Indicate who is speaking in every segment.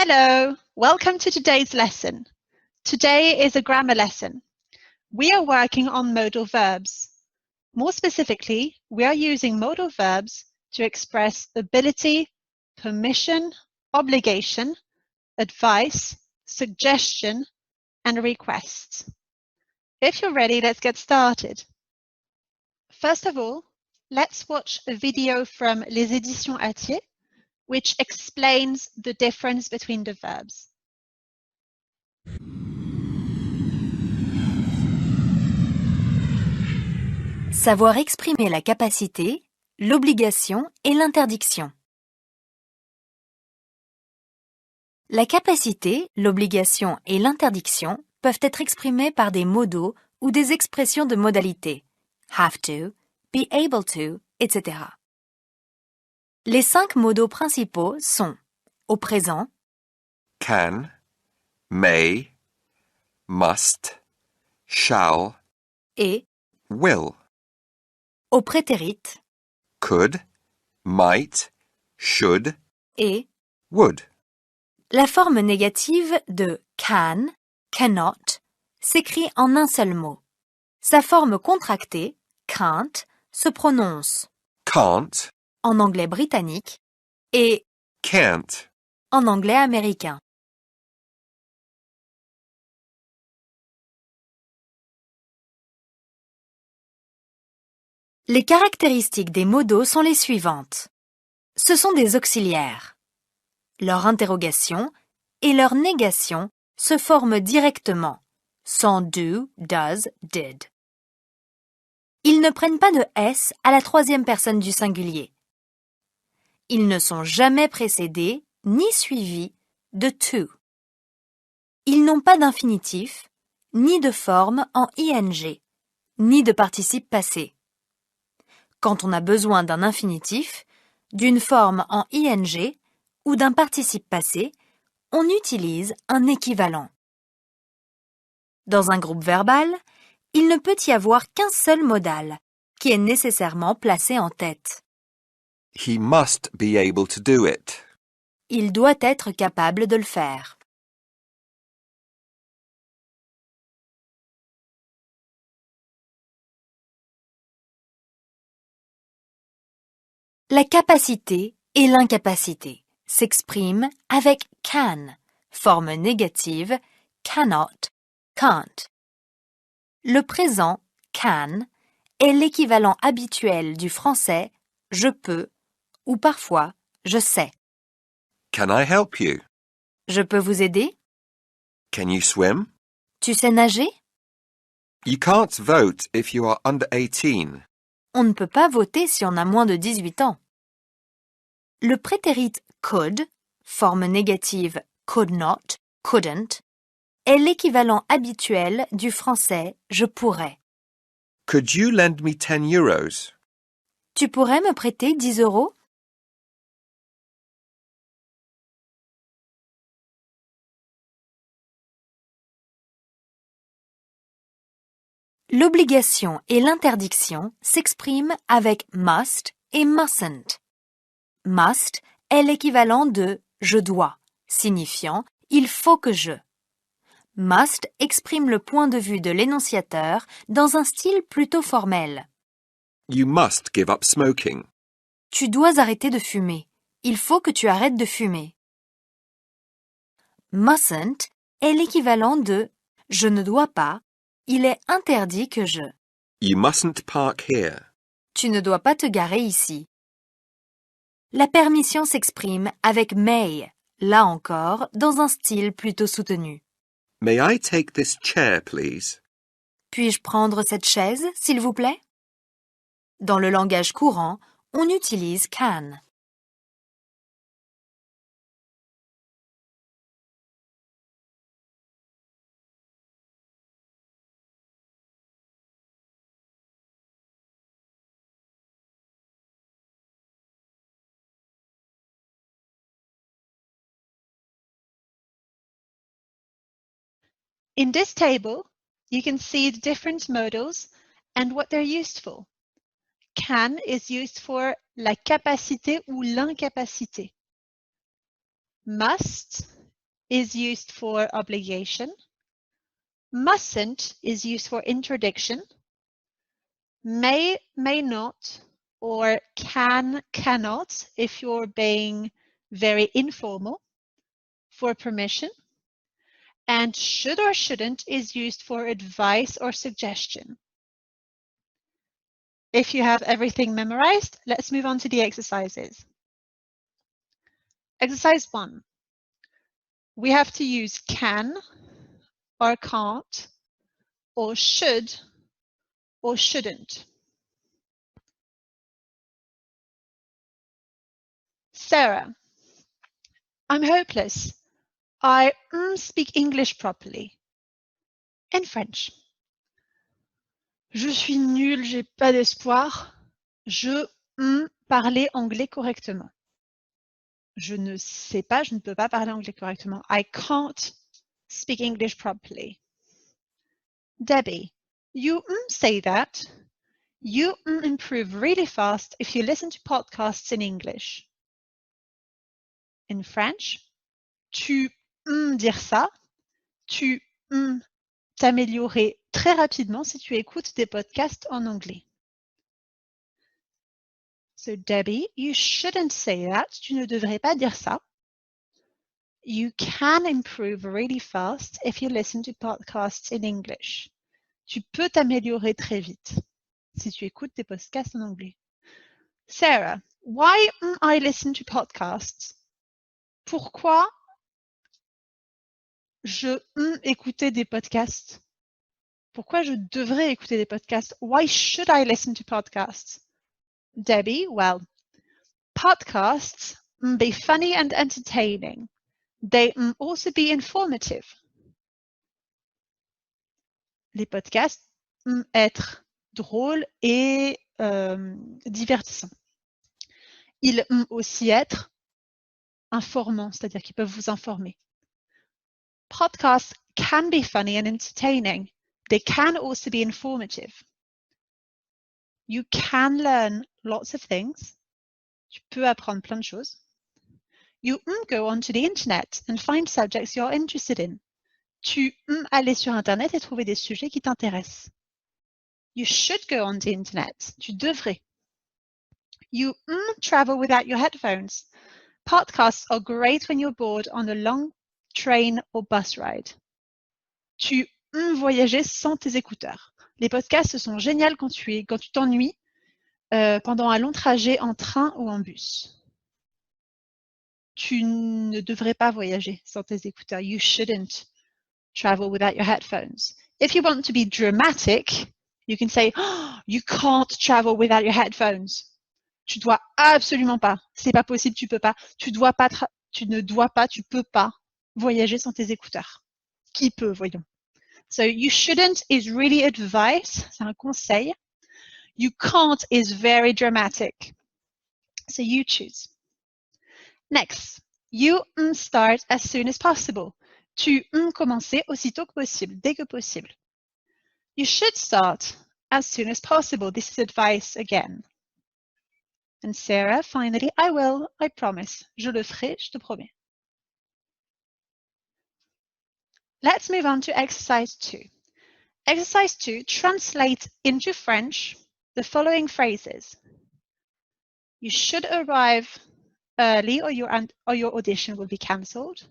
Speaker 1: Hello, welcome to today's lesson. Today is a grammar lesson. We are working on modal verbs. More specifically, we are using modal verbs to express ability, permission, obligation, advice, suggestion, and request. If you're ready, let's get started. First of all, let's watch a video from Les Éditions Hatier, which explains the difference between the verbs.
Speaker 2: Savoir exprimer la capacité, l'obligation et l'interdiction. La capacité, l'obligation et l'interdiction peuvent être exprimées par des modaux ou des expressions de modalité. Have to, be able to, etc. Les 5 modaux principaux sont au présent,
Speaker 3: can, may, must, shall,
Speaker 2: et
Speaker 3: will,
Speaker 2: au prétérite,
Speaker 3: could, might, should,
Speaker 2: et
Speaker 3: would.
Speaker 2: la forme négative de can, cannot, s'écrit en un seul mot. Sa forme contractée, can't, se prononce
Speaker 3: Can't,
Speaker 2: en anglais britannique et
Speaker 3: can't.
Speaker 2: en anglais américain. Les caractéristiques des modaux sont les suivantes. Ce sont des auxiliaires. Leur interrogation et leur négation se forment directement, sans do, does, did. Ils ne prennent pas de S à la troisième personne du singulier. Ils ne sont jamais précédés ni suivis de to. Ils n'ont pas d'infinitif, ni de forme en ing, ni de participe passé. Quand on a besoin d'un infinitif, d'une forme en ing ou d'un participe passé, on utilise un équivalent. Dans un groupe verbal, il ne peut y avoir qu'un seul modal, qui est nécessairement placé en tête.
Speaker 3: He must be able to do it.
Speaker 2: Il doit être capable de le faire. La capacité et l'incapacité s'expriment avec can, forme négative, cannot, can't. Le présent can est l'équivalent habituel du français je peux ou parfois je sais.
Speaker 3: Can I help you?
Speaker 2: Je peux vous aider?
Speaker 3: Can you swim?
Speaker 2: Tu sais nager?
Speaker 3: You can't vote if you are under 18.
Speaker 2: On ne peut pas voter si on a moins de 18 ans. Le prétérit could, forme négative could not, couldn't, est l'équivalent habituel du français je pourrais.
Speaker 3: Could you lend me 10 euros?
Speaker 2: Tu pourrais me prêter 10 euros? L'obligation et l'interdiction s'expriment avec must et mustn't. Must est l'équivalent de je dois, signifiant il faut que je. Must exprime le point de vue de l'énonciateur dans un style plutôt formel.
Speaker 3: You must give up smoking.
Speaker 2: Tu dois arrêter de fumer. Il faut que tu arrêtes de fumer. Mustn't est l'équivalent de je ne dois pas, il est interdit que je.
Speaker 3: You mustn't park here.
Speaker 2: Tu ne dois pas te garer ici. La permission s'exprime avec may, là encore, dans un style plutôt soutenu.
Speaker 3: May I take this chair, please?
Speaker 2: Puis-je prendre cette chaise, s'il vous plaît? Dans le langage courant, on utilise can.
Speaker 1: In this table, you can see the different modals and what they're used for. Can is used for la capacité ou l'incapacité. Must is used for obligation. Mustn't is used for interdiction. May, may not, or can, cannot, if you're being very informal, for permission. And should or shouldn't is used for advice or suggestion. If you have everything memorized, let's move on to the exercises. Exercise 1. We have to use can or can't or should or shouldn't. Sarah, I'm hopeless. I speak English properly. In French. Je suis nulle, j'ai pas d'espoir. Je parler anglais correctement. Je ne sais pas, je ne peux pas parler anglais correctement. I can't speak English properly. Debbie, you say that. You improve really fast if you listen to podcasts in English. In French, tu dire ça. Tu t'améliorer très rapidement si tu écoutes des podcasts en anglais. So Debbie, you shouldn't say that. Tu ne devrais pas dire ça. You can improve really fast if you listen to podcasts in English. Tu peux t'améliorer très vite si tu écoutes des podcasts en anglais. Sarah, why I listen to podcasts? Pourquoi je écouter des podcasts? Pourquoi je devrais écouter des podcasts? Why should I listen to podcasts? Debbie, well, podcasts be funny and entertaining. They also be informative. Les podcasts être drôles et divertissants. Ils aussi être informant, c'est-à-dire qu'ils peuvent vous informer. Podcasts can be funny and entertaining. They can also be informative. You can learn lots of things. Tu peux apprendre plein de choses. You go onto the internet and find subjects you're interested in. Tu aller sur Internet et trouver des sujets qui t'intéressent. You should go on the internet. Tu devrais. You travel without your headphones. Podcasts are great when you're bored on a long train or bus ride. Tu voyager sans tes écouteurs. Les podcasts sont géniaux quand tu t'ennuies pendant un long trajet en train ou en bus. Tu ne devrais pas voyager sans tes écouteurs. You shouldn't travel without your headphones. If you want to be dramatic, you can say, oh, you can't travel without your headphones. Tu dois absolument pas. C'est pas possible, tu peux pas. Tu ne dois pas, tu peux pas voyager sans tes écouteurs. Qui peut, voyons. So you shouldn't is really advice, c'est un conseil. You can't is very dramatic. So you choose. Next, you start as soon as possible. Tu commencer aussitôt que possible, dès que possible. You should start as soon as possible. This is advice again. And Sarah, finally, I will, I promise. Je le ferai, je te promets. Let's move on to exercise 2. Exercise 2 translates into French the following phrases. You should arrive early or your audition will be cancelled.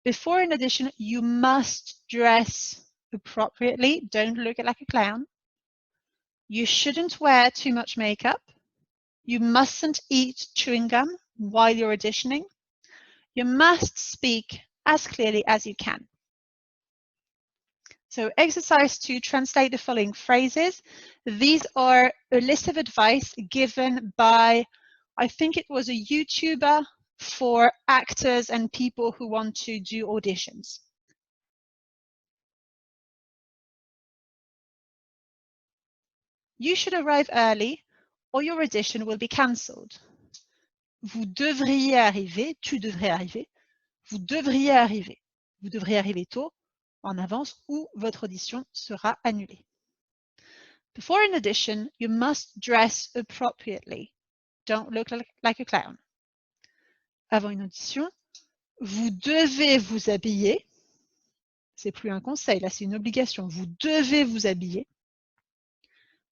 Speaker 1: Before an audition, you must dress appropriately. Don't look like a clown. You shouldn't wear too much makeup. You mustn't eat chewing gum while you're auditioning. You must speak as clearly as you can. So exercise 2, translate the following phrases. These are a list of advice given by, I think it was a YouTuber for actors and people who want to do auditions. You should arrive early or your audition will be cancelled. Vous devriez arriver, tu devrais arriver, vous devriez arriver. Vous devriez arriver tôt, en avance, ou votre audition sera annulée. Before an audition, you must dress appropriately. Don't look like a clown. Avant une audition, Vous devez vous habiller. C'est plus un conseil, là c'est une obligation. Vous devez vous habiller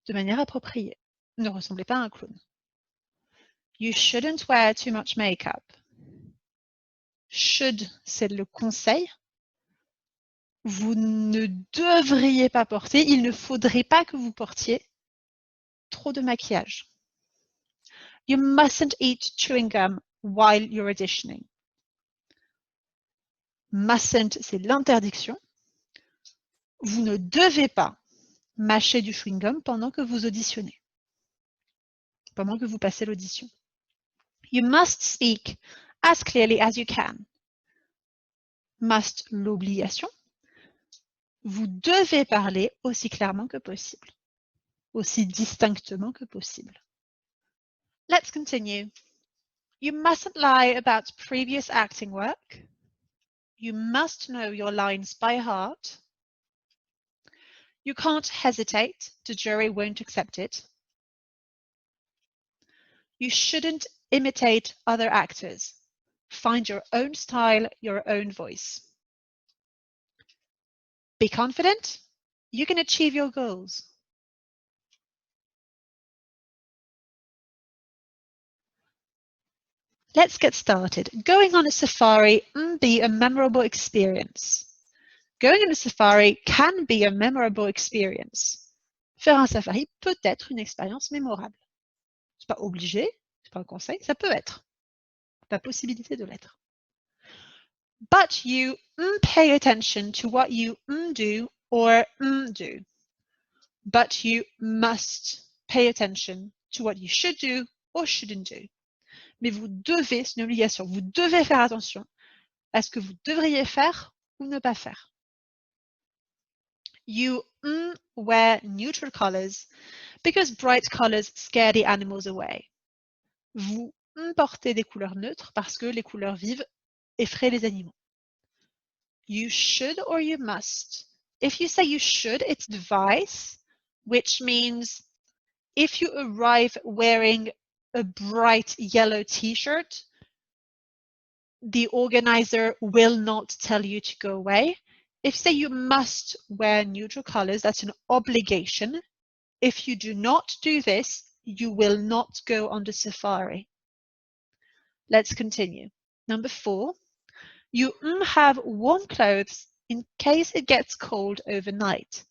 Speaker 1: de manière appropriée. Ne ressemblez pas à un clown. You shouldn't wear too much makeup. Should, c'est le conseil. Vous ne devriez pas porter, il ne faudrait pas que vous portiez trop de maquillage. You mustn't eat chewing gum while you're auditioning. Mustn't, c'est l'interdiction. Vous ne devez pas mâcher du chewing-gum pendant que vous auditionnez, pendant que vous passez l'audition. You must speak as clearly as you can. Must, l'obligation. Vous devez parler aussi clairement que possible, aussi distinctement que possible. Let's continue. You mustn't lie about previous acting work. You must know your lines by heart. You can't hesitate, the jury won't accept it. You shouldn't imitate other actors. Find your own style, your own voice. Be confident, you can achieve your goals. Let's get started. Going on a safari can be a memorable experience. Going on a safari can be a memorable experience. Faire un safari peut être une expérience mémorable. C'est pas obligé, c'est pas un conseil, ça peut être. La possibilité de l'être. But you pay attention to what you do or do. But you must pay attention to what you should do or shouldn't do. Mais vous devez, c'est une obligation, vous devez faire attention à ce que vous devriez faire ou ne pas faire. You wear neutral colors because bright colors scare the animals away. Vous portez des couleurs neutres parce que les couleurs vives effraient les animaux. You should or you must. If you say you should, it's advice, which means if you arrive wearing a bright yellow t-shirt, the organizer will not tell you to go away. If you say you must wear neutral colors, that's an obligation. If you do not do this, you will not go on the safari. Let's continue. Number 4, you have warm clothes in case it gets cold overnight.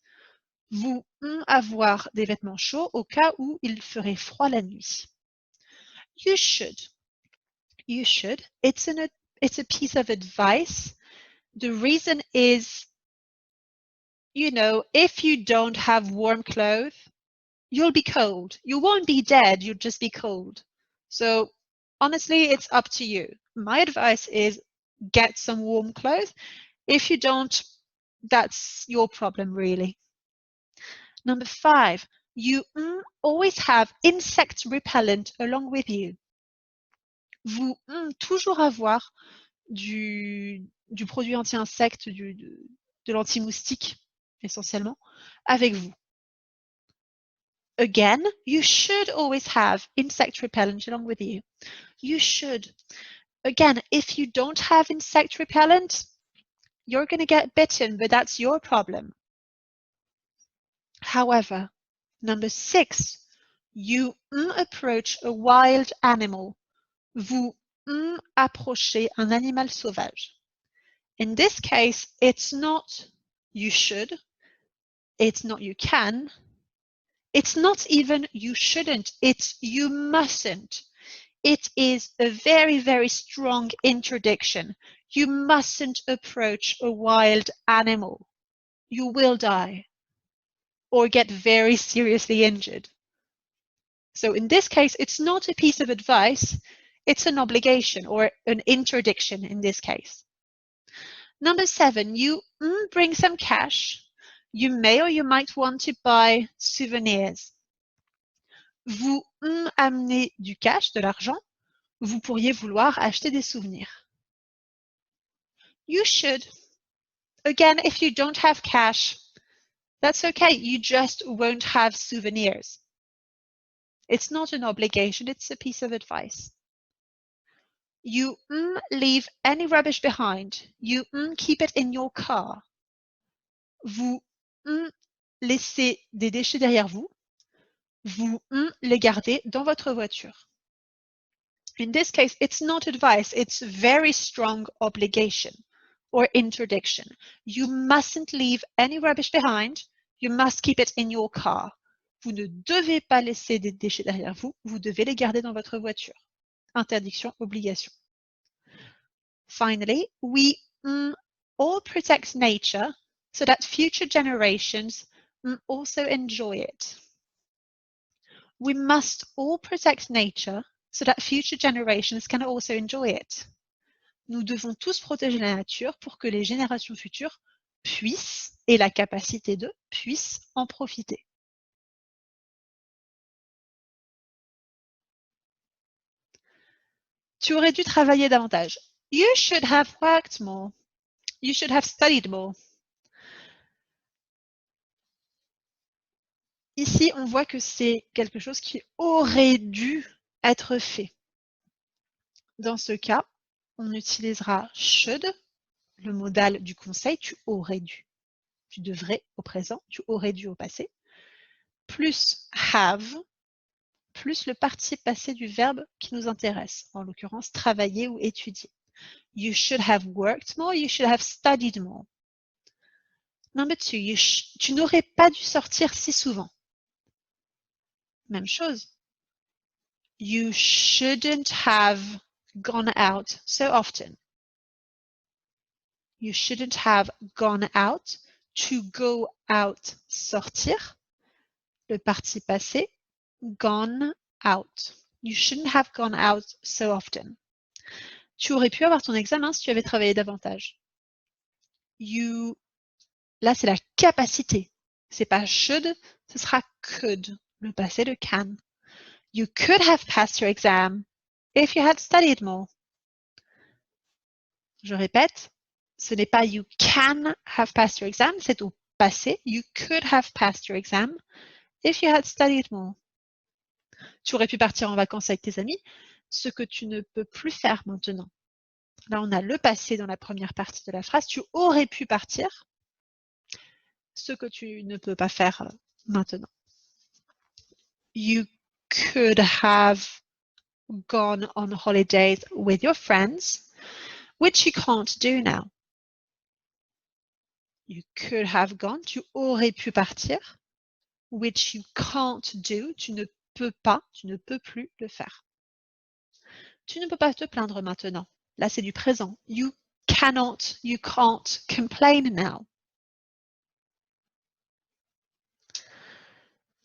Speaker 1: Vous avoir des vêtements chauds au cas où il ferait froid la nuit. You should. You should. It's a piece of advice. The reason is, you know, if you don't have warm clothes, you'll be cold. You won't be dead, you'll just be cold. So honestly, it's up to you. My advice is get some warm clothes. If you don't, that's your problem, really. Number 5, you always have insect repellent along with you. Vous toujours avoir du produit anti-insecte, de l'anti-moustique, essentiellement, avec vous. Again, you should always have insect repellent along with you. You should. Again, if you don't have insect repellent, you're going to get bitten, but that's your problem. However, number 6, you approach a wild animal. Vous approchez un animal sauvage. In this case, it's not you should, it's not you can, it's not even you shouldn't, it's you mustn't. It is a very, very strong interdiction. You mustn't approach a wild animal. You will die or get very seriously injured. So in this case, it's not a piece of advice, it's an obligation or an interdiction in this case. Number 7, you bring some cash. You may or you might want to buy souvenirs. Vous amenez du cash, de l'argent. Vous pourriez vouloir acheter des souvenirs. You should. Again, if you don't have cash, that's okay. You just won't have souvenirs. It's not an obligation, it's a piece of advice. You leave any rubbish behind. You keep it in your car. Vous laissez des déchets derrière vous. Vous les gardez dans votre voiture. In this case, it's not advice, it's very strong obligation or interdiction. You mustn't leave any rubbish behind. You must keep it in your car. Vous ne devez pas laisser des déchets derrière vous. Vous devez les garder dans votre voiture. Interdiction, obligation. Finally, we all protect nature so that future generations also enjoy it. We must all protect nature so that future generations can also enjoy it. Nous devons tous protéger la nature pour que les générations futures puissent, et la capacité de, puissent en profiter. Tu aurais dû travailler davantage. You should have worked more. You should have studied more. Ici, on voit que c'est quelque chose qui aurait dû être fait. Dans ce cas, on utilisera should, le modal du conseil, tu aurais dû. Tu devrais au présent, tu aurais dû au passé, plus have, plus le participe passé du verbe qui nous intéresse, en l'occurrence travailler ou étudier. You should have worked more, you should have studied more. Number 2, tu n'aurais pas dû sortir si souvent. Même chose. You shouldn't have gone out so often. You shouldn't have gone out. To go out, sortir. Le participe passé, gone out. You shouldn't have gone out so often. Tu aurais pu avoir ton examen si tu avais travaillé davantage. Là, c'est la capacité. C'est pas should, ce sera could. Le passé de can. You could have passed your exam if you had studied more. Je répète, ce n'est pas you can have passed your exam, c'est au passé. You could have passed your exam if you had studied more. Tu aurais pu partir en vacances avec tes amis, ce que tu ne peux plus faire maintenant. Là, on a le passé dans la première partie de la phrase. Tu aurais pu partir, ce que tu ne peux pas faire maintenant. You could have gone on holidays with your friends, which you can't do now. You could have gone, tu aurais pu partir, which you can't do, tu ne peux pas, tu ne peux plus le faire. Tu ne peux pas te plaindre maintenant. Là, c'est du présent. You cannot, you can't complain now.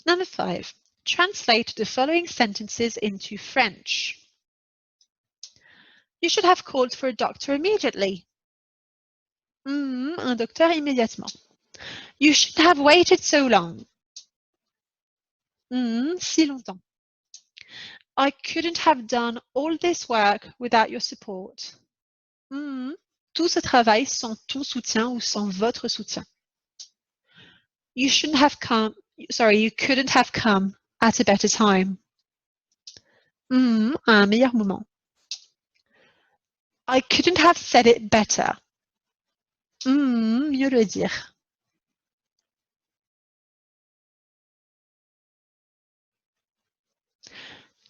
Speaker 1: Number 5. Translate the following sentences into French. You should have called for a doctor immediately. Un docteur immédiatement. You should have waited so long. Si longtemps. I couldn't have done all this work without your support. Tout ce travail sans ton soutien ou sans votre soutien. You couldn't have come at a better time. À un meilleur moment. I couldn't have said it better. Mieux le dire.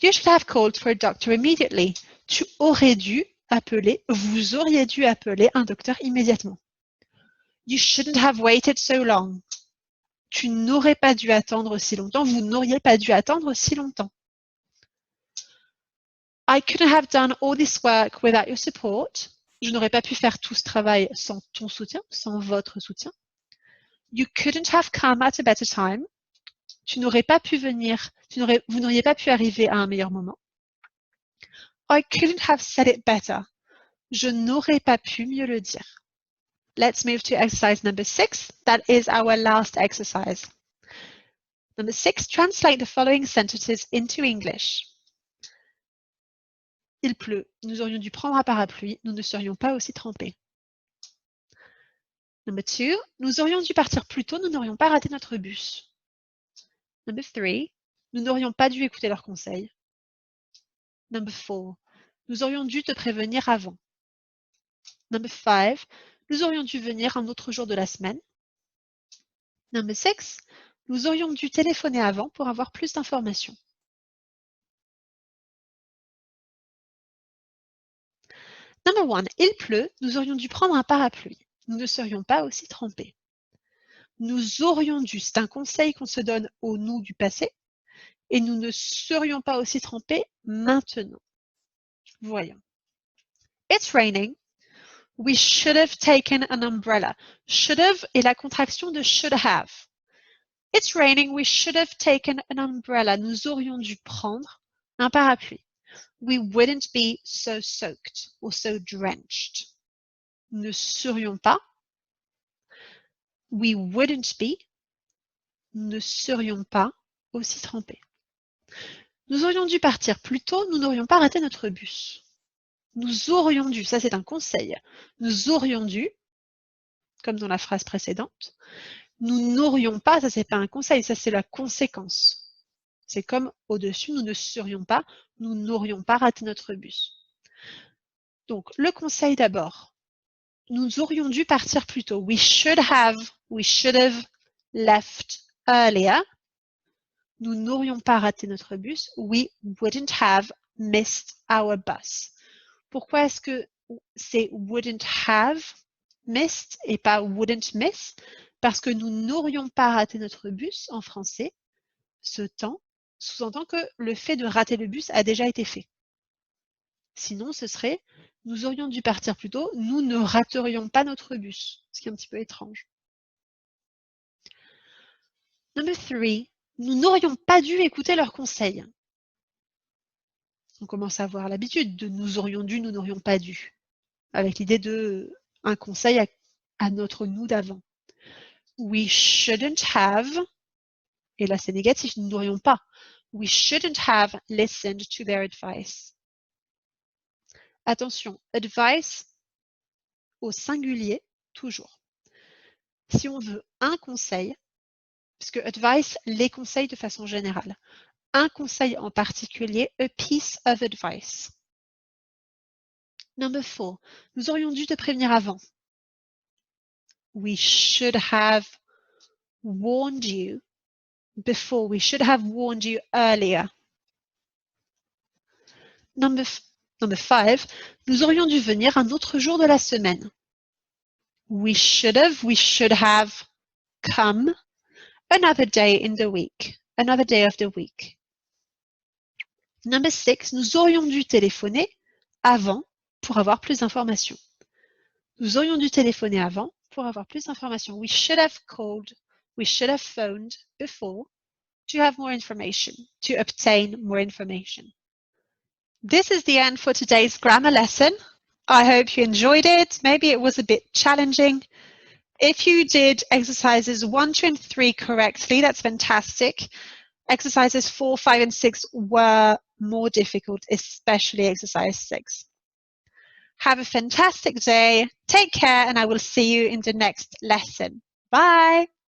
Speaker 1: You should have called for a doctor immediately. Tu aurais dû appeler, vous auriez dû appeler un docteur immédiatement. You shouldn't have waited so long. Tu n'aurais pas dû attendre si longtemps. Vous n'auriez pas dû attendre si longtemps. I couldn't have done all this work without your support. Je n'aurais pas pu faire tout ce travail sans ton soutien, sans votre soutien. You couldn't have come at a better time. Tu n'aurais pas pu venir, vous n'auriez pas pu arriver à un meilleur moment. I couldn't have said it better. Je n'aurais pas pu mieux le dire. Let's move to exercise number 6. That is our last exercise. Number 6, translate the following sentences into English. Il pleut. Nous aurions dû prendre un parapluie. Nous ne serions pas aussi trempés. Number 2, nous aurions dû partir plus tôt. Nous n'aurions pas raté notre bus. Number 3, nous n'aurions pas dû écouter leurs conseils. Number 4, Nous aurions dû te prévenir avant. Number 5. Nous aurions dû venir un autre jour de la semaine. Number 6. Nous aurions dû téléphoner avant pour avoir plus d'informations. Number 1. Il pleut, nous aurions dû prendre un parapluie. Nous ne serions pas aussi trempés. Nous aurions dû, c'est un conseil qu'on se donne au nous du passé, et nous ne serions pas aussi trempés maintenant. Voyons. It's raining. We should have taken an umbrella. Should have est la contraction de should have. It's raining. We should have taken an umbrella. Nous aurions dû prendre un parapluie. We wouldn't be so soaked or so drenched. Nous ne serions pas. We wouldn't be. Nous ne serions pas aussi trempés. Nous aurions dû partir plus tôt. Nous n'aurions pas raté notre bus. Nous aurions dû, ça c'est un conseil. Nous aurions dû, comme dans la phrase précédente. Nous n'aurions pas, ça c'est pas un conseil, ça c'est la conséquence. C'est comme au-dessus, nous ne serions pas, nous n'aurions pas raté notre bus. Donc, le conseil d'abord. Nous aurions dû partir plus tôt. We should have left earlier. Nous n'aurions pas raté notre bus. We wouldn't have missed our bus. Pourquoi est-ce que c'est wouldn't have missed et pas wouldn't miss? Parce que nous n'aurions pas raté notre bus en français. Ce temps sous-entend que le fait de rater le bus a déjà été fait. Sinon, ce serait nous aurions dû partir plus tôt, nous ne raterions pas notre bus, ce qui est un petit peu étrange. Number 3, nous n'aurions pas dû écouter leurs conseils. On commence à avoir l'habitude de nous aurions dû, nous n'aurions pas dû, avec l'idée de un conseil à notre nous d'avant. We shouldn't have, et là c'est négatif, nous n'aurions pas. We shouldn't have listened to their advice. Attention, advice au singulier, toujours. Si on veut un conseil, puisque advice, les conseils de façon générale, un conseil en particulier, a piece of advice. Number 4, nous aurions dû te prévenir avant. We should have warned you before. We should have warned you earlier. Number 5, nous aurions dû venir un autre jour de la semaine. We should have come another day in the week, another day of the week. Number 6, nous aurions dû téléphoner avant pour avoir plus d'informations. Nous aurions dû téléphoner avant pour avoir plus d'informations. We should have called, we should have phoned before to have more information, to obtain more information. This is the end for today's grammar lesson. I hope you enjoyed it. Maybe it was a bit challenging. If you did exercises 1, 2, and 3 correctly, that's fantastic. Exercises 4, 5, and 6 were more difficult, especially exercise 6. Have a fantastic day. Take care, and I will see you in the next lesson. Bye.